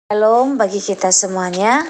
Shalom bagi kita semuanya.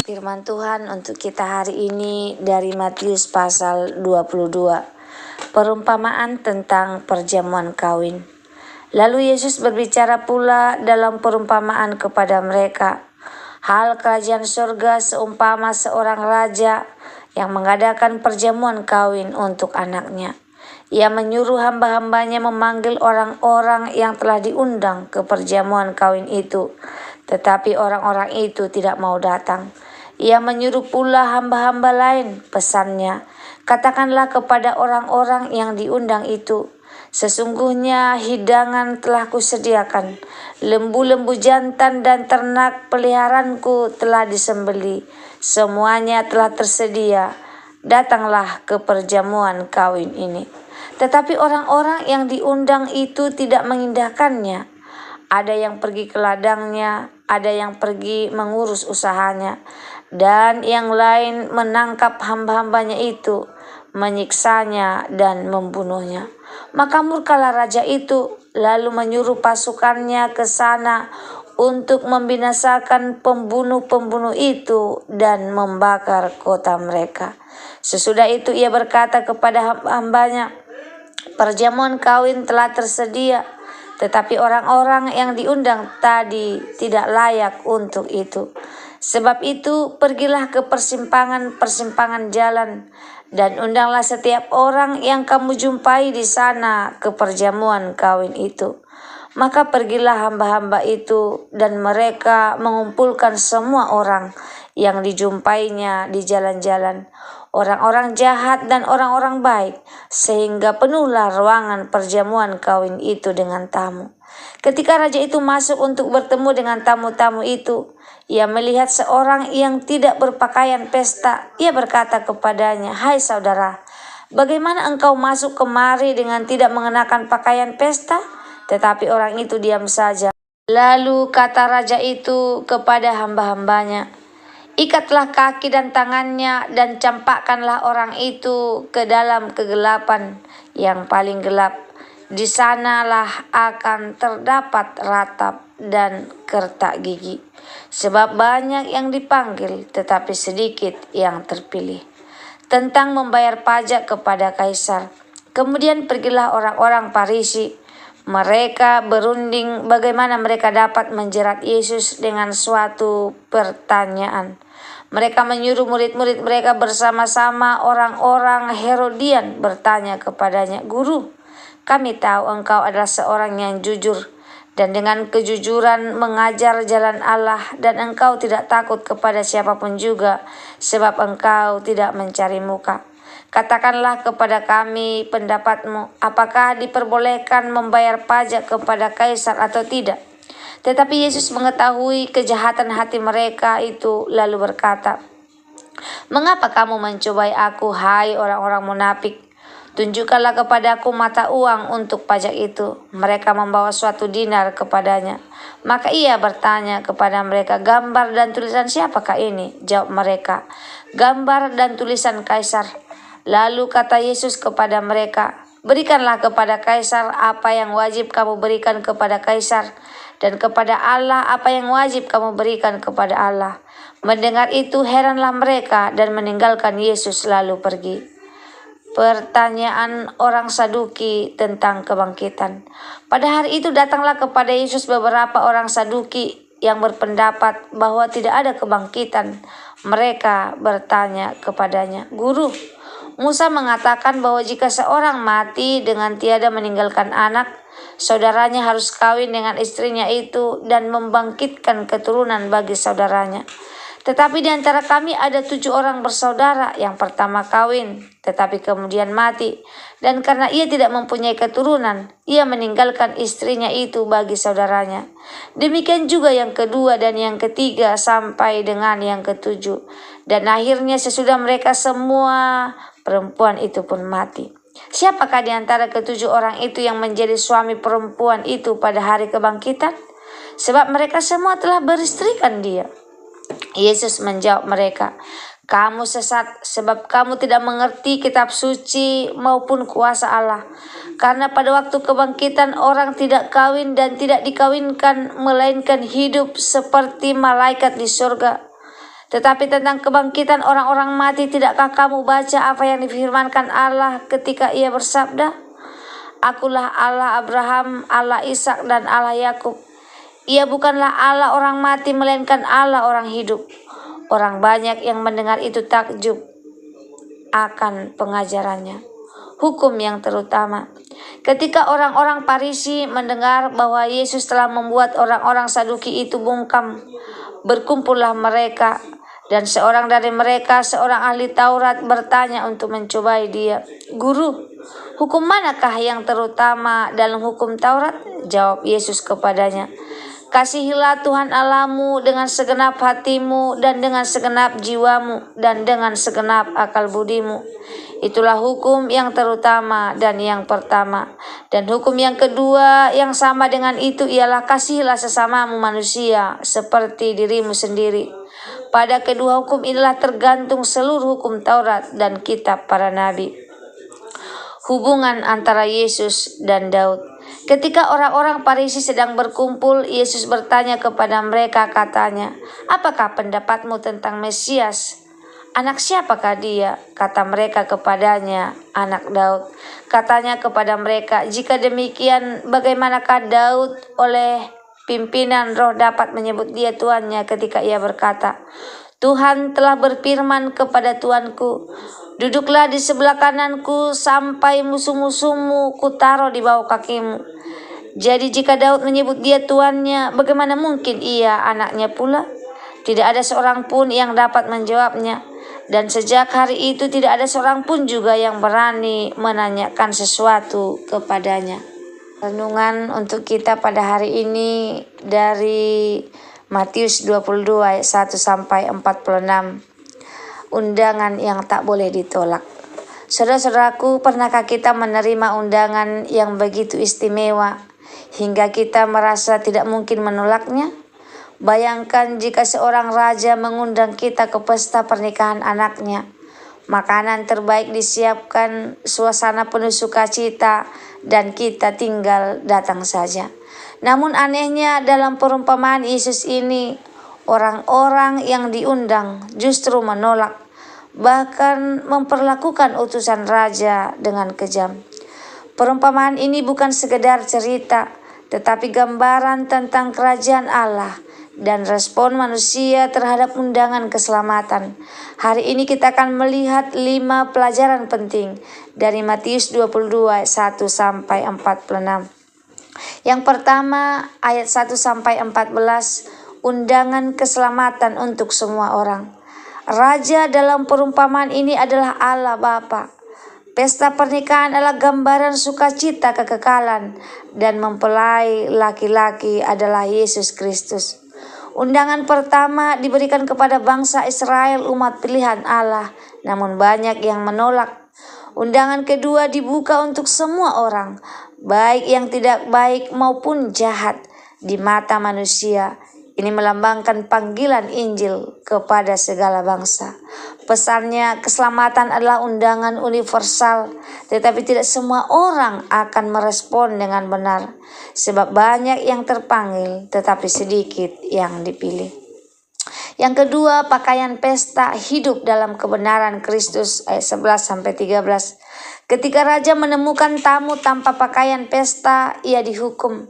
Firman Tuhan untuk kita hari ini dari Matius pasal 22. Perumpamaan tentang perjamuan kawin. Lalu Yesus berbicara pula dalam perumpamaan kepada mereka. Hal kerajaan surga seumpama seorang raja yang mengadakan perjamuan kawin untuk anaknya. Ia menyuruh hamba-hambanya memanggil orang-orang yang telah diundang ke perjamuan kawin itu. Tetapi orang-orang itu tidak mau datang. Ia menyuruh pula hamba-hamba lain, pesannya, katakanlah kepada orang-orang yang diundang itu, sesungguhnya hidangan telah kusediakan, lembu-lembu jantan dan ternak peliharaanku telah disembeli, semuanya telah tersedia, datanglah ke perjamuan kawin ini. Tetapi orang-orang yang diundang itu tidak mengindahkannya. Ada yang pergi ke ladangnya, ada yang pergi mengurus usahanya, dan yang lain menangkap hamba-hambanya itu, menyiksanya dan membunuhnya. Maka murkalah raja itu, lalu menyuruh pasukannya ke sana untuk membinasakan pembunuh-pembunuh itu dan membakar kota mereka. Sesudah itu ia berkata kepada hambanya, perjamuan kawin telah tersedia, tetapi orang-orang yang diundang tadi tidak layak untuk itu. Sebab itu pergilah ke persimpangan-persimpangan jalan dan undanglah setiap orang yang kamu jumpai di sana ke perjamuan kawin itu. Maka pergilah hamba-hamba itu dan mereka mengumpulkan semua orang yang dijumpainya di jalan-jalan, orang-orang jahat dan orang-orang baik, sehingga penuhlah ruangan perjamuan kawin itu dengan tamu. Ketika raja itu masuk untuk bertemu dengan tamu-tamu itu, ia melihat seorang yang tidak berpakaian pesta. Ia berkata kepadanya, "Hai saudara, bagaimana engkau masuk kemari dengan tidak mengenakan pakaian pesta?" Tetapi orang itu diam saja. Lalu kata raja itu kepada hamba-hambanya, "Ikatlah kaki dan tangannya dan campakkanlah orang itu ke dalam kegelapan yang paling gelap. Di sanalah akan terdapat ratap dan kertak gigi. Sebab banyak yang dipanggil tetapi sedikit yang terpilih." Tentang membayar pajak kepada kaisar. Kemudian pergilah orang-orang Farisi. Mereka berunding bagaimana mereka dapat menjerat Yesus dengan suatu pertanyaan. Mereka menyuruh murid-murid mereka bersama-sama orang-orang Herodian bertanya kepadanya, "Guru, kami tahu engkau adalah seorang yang jujur dan dengan kejujuran mengajar jalan Allah dan engkau tidak takut kepada siapapun juga sebab engkau tidak mencari muka. Katakanlah kepada kami pendapatmu, apakah diperbolehkan membayar pajak kepada kaisar atau tidak?" Tetapi Yesus mengetahui kejahatan hati mereka itu lalu berkata, "Mengapa kamu mencobai aku, hai orang-orang munafik? Tunjukkanlah kepadaku mata uang untuk pajak itu." Mereka membawa suatu dinar kepadanya. Maka ia bertanya kepada mereka, "Gambar dan tulisan siapakah ini?" Jawab mereka, "Gambar dan tulisan kaisar." Lalu kata Yesus kepada mereka, "Berikanlah kepada kaisar apa yang wajib kamu berikan kepada kaisar, dan kepada Allah apa yang wajib kamu berikan kepada Allah." Mendengar itu heranlah mereka dan meninggalkan Yesus lalu pergi. Pertanyaan orang Saduki tentang kebangkitan. Pada hari itu datanglah kepada Yesus beberapa orang Saduki yang berpendapat bahwa tidak ada kebangkitan. Mereka bertanya kepadanya, "Guru, Musa mengatakan bahwa jika seorang mati dengan tiada meninggalkan anak, saudaranya harus kawin dengan istrinya itu dan membangkitkan keturunan bagi saudaranya. Tetapi di antara kami ada 7 orang bersaudara. Yang pertama kawin, tetapi kemudian mati. Dan karena ia tidak mempunyai keturunan, ia meninggalkan istrinya itu bagi saudaranya. Demikian juga yang kedua dan yang ketiga sampai dengan yang ketujuh. Dan akhirnya sesudah mereka semua, perempuan itu pun mati. Siapakah di antara ke-7 orang itu yang menjadi suami perempuan itu pada hari kebangkitan? Sebab mereka semua telah beristrikan dia." Yesus menjawab mereka, Kamu sesat sebab kamu tidak mengerti kitab suci maupun kuasa Allah. Karena pada waktu kebangkitan orang tidak kawin dan tidak dikawinkan, melainkan hidup seperti malaikat di surga. Tetapi tentang kebangkitan orang-orang mati, tidakkah kamu baca apa yang difirmankan Allah ketika ia bersabda, Akulah Allah Abraham, Allah Ishak dan Allah Yakub. Ia bukanlah Allah orang mati, melainkan Allah orang hidup. Orang banyak yang mendengar itu takjub akan pengajarannya. Hukum yang terutama. Ketika orang-orang Farisi mendengar bahwa Yesus telah membuat orang-orang Saduki itu bungkam, berkumpullah mereka, dan seorang dari mereka, seorang ahli Taurat, bertanya untuk mencobai dia, Guru, hukum manakah yang terutama dalam hukum Taurat? Jawab Yesus kepadanya, Kasihilah Tuhan Allahmu dengan segenap hatimu dan dengan segenap jiwamu dan dengan segenap akal budimu. Itulah hukum yang terutama dan yang pertama. Dan hukum yang kedua yang sama dengan itu ialah kasihilah sesamamu manusia seperti dirimu sendiri. Pada kedua hukum inilah tergantung seluruh hukum Taurat dan kitab para nabi. Hubungan antara Yesus dan Daud. Ketika orang-orang Farisi sedang berkumpul, Yesus bertanya kepada mereka, katanya, Apakah pendapatmu tentang Mesias? Anak siapakah dia? Kata mereka kepadanya, anak Daud. Katanya kepada mereka, jika demikian, bagaimanakah Daud oleh pimpinan roh dapat menyebut dia tuannya ketika ia berkata, Tuhan telah berfirman kepada Tuanku, duduklah di sebelah kananku sampai musuh-musuhmu kutaruh di bawah kakimu. Jadi jika Daud menyebut dia tuannya, bagaimana mungkin ia anaknya pula? Tidak ada seorang pun yang dapat menjawabnya. Dan sejak hari itu tidak ada seorang pun juga yang berani menanyakan sesuatu kepadanya. Renungan untuk kita pada hari ini dari Matius 22 ayat 1 sampai 46. Undangan yang tak boleh ditolak. Saudara-saudaraku, pernahkah kita menerima undangan yang begitu istimewa hingga kita merasa tidak mungkin menolaknya? Bayangkan jika seorang raja mengundang kita ke pesta pernikahan anaknya. Makanan terbaik disiapkan, suasana penuh sukacita, dan kita tinggal datang saja. Namun anehnya dalam perumpamaan Yesus ini, orang-orang yang diundang justru menolak, bahkan memperlakukan utusan raja dengan kejam. Perumpamaan ini bukan sekedar cerita, tetapi gambaran tentang kerajaan Allah dan respon manusia terhadap undangan keselamatan. Hari ini kita akan melihat 5 pelajaran penting dari Matius 22 ayat 1 sampai 46. Yang pertama, ayat 1 sampai 14, undangan keselamatan untuk semua orang. Raja dalam perumpamaan ini adalah Allah Bapa. Pesta pernikahan adalah gambaran sukacita kekekalan, dan mempelai laki-laki adalah Yesus Kristus. Undangan pertama diberikan kepada bangsa Israel, umat pilihan Allah, namun banyak yang menolak. Undangan kedua dibuka untuk semua orang, baik yang tidak baik maupun jahat di mata manusia. Ini melambangkan panggilan Injil kepada segala bangsa. Pesannya, keselamatan adalah undangan universal, tetapi tidak semua orang akan merespon dengan benar. Sebab banyak yang terpanggil, tetapi sedikit yang dipilih. Yang kedua, pakaian pesta hidup dalam kebenaran Kristus ayat 11-13. Ketika raja menemukan tamu tanpa pakaian pesta, ia dihukum.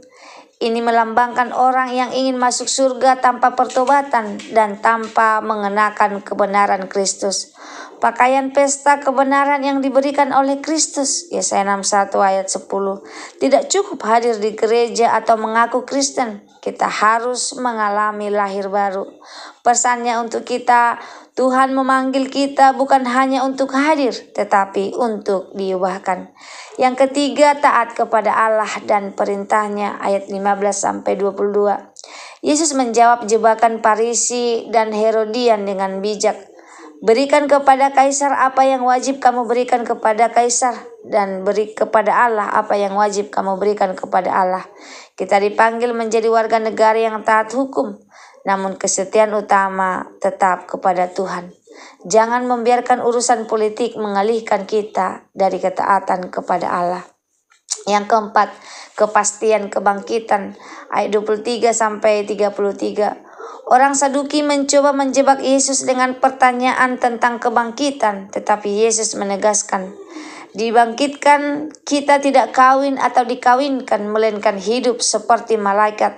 Ini melambangkan orang yang ingin masuk surga tanpa pertobatan dan tanpa mengenakan kebenaran Kristus. Pakaian pesta kebenaran yang diberikan oleh Kristus, Yesaya 61 ayat 10. Tidak cukup hadir di gereja atau mengaku Kristen, kita harus mengalami lahir baru. Pesannya untuk kita, Tuhan memanggil kita bukan hanya untuk hadir, tetapi untuk diubahkan. Yang ketiga, taat kepada Allah dan perintahnya, ayat 15-22. Yesus menjawab jebakan Farisi dan Herodian dengan bijak. Berikan kepada Kaisar apa yang wajib kamu berikan kepada Kaisar, dan beri kepada Allah apa yang wajib kamu berikan kepada Allah. Kita dipanggil menjadi warga negara yang taat hukum, namun kesetiaan utama tetap kepada Tuhan. Jangan membiarkan urusan politik mengalihkan kita dari ketaatan kepada Allah. Yang keempat, kepastian kebangkitan. Ayat 23-33. Orang Saduki mencoba menjebak Yesus dengan pertanyaan tentang kebangkitan, tetapi Yesus menegaskan, dibangkitkan kita tidak kawin atau dikawinkan, melainkan hidup seperti malaikat.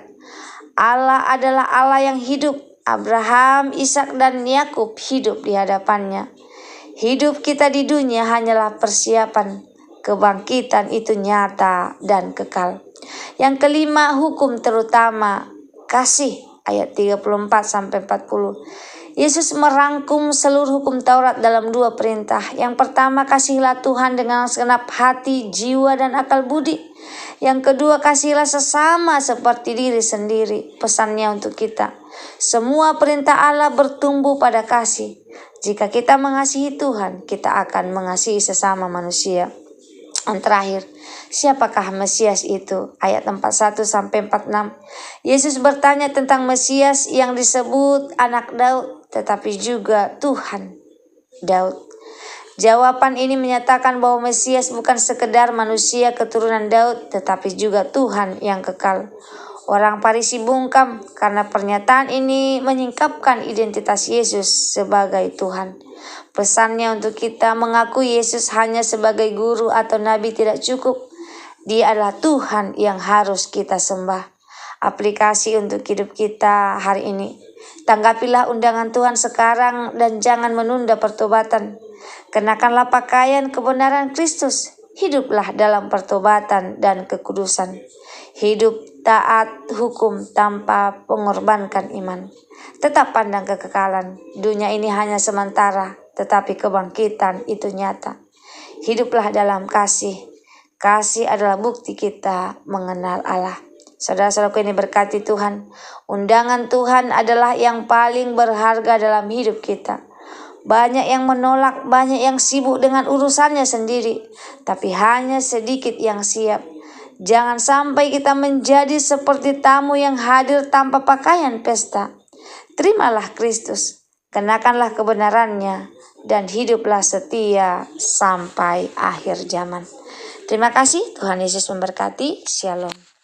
Allah adalah Allah yang hidup. Abraham, Ishak dan Yakub hidup di hadapannya. Hidup kita di dunia hanyalah persiapan. Kebangkitan itu nyata dan kekal. Yang kelima, hukum terutama kasih. Ayat 34-40. Yesus merangkum seluruh hukum Taurat dalam 2 perintah. Yang pertama, kasihilah Tuhan dengan segenap hati, jiwa, dan akal budi. Yang kedua, kasihilah sesama seperti diri sendiri. Pesannya untuk kita, semua perintah Allah bertumbuh pada kasih. Jika kita mengasihi Tuhan, kita akan mengasihi sesama manusia. Yang terakhir, siapakah Mesias itu? Ayat 41-46. Yesus bertanya tentang Mesias yang disebut anak Daud, tetapi juga Tuhan Daud. Jawaban ini menyatakan bahwa Mesias bukan sekedar manusia keturunan Daud, tetapi juga Tuhan yang kekal. Orang Farisi bungkam karena pernyataan ini menyingkapkan identitas Yesus sebagai Tuhan. Pesannya untuk kita, mengakui Yesus hanya sebagai guru atau nabi tidak cukup. Dia adalah Tuhan yang harus kita sembah. Aplikasi untuk hidup kita hari ini. Tanggapilah undangan Tuhan sekarang dan jangan menunda pertobatan. Kenakanlah pakaian kebenaran Kristus. Hiduplah dalam pertobatan dan kekudusan. Hidup taat hukum tanpa mengorbankan iman. Tetap pandang kekekalan. Dunia ini hanya sementara, tetapi kebangkitan itu nyata. Hiduplah dalam kasih. Kasih adalah bukti kita mengenal Allah. Saudara-saudaraku ini berkati Tuhan. Undangan Tuhan adalah yang paling berharga dalam hidup kita. Banyak yang menolak, banyak yang sibuk dengan urusannya sendiri, tapi hanya sedikit yang siap. Jangan sampai kita menjadi seperti tamu yang hadir tanpa pakaian pesta. Terimalah Kristus, kenakanlah kebenarannya, dan hiduplah setia sampai akhir zaman. Terima kasih, Tuhan Yesus memberkati. Shalom.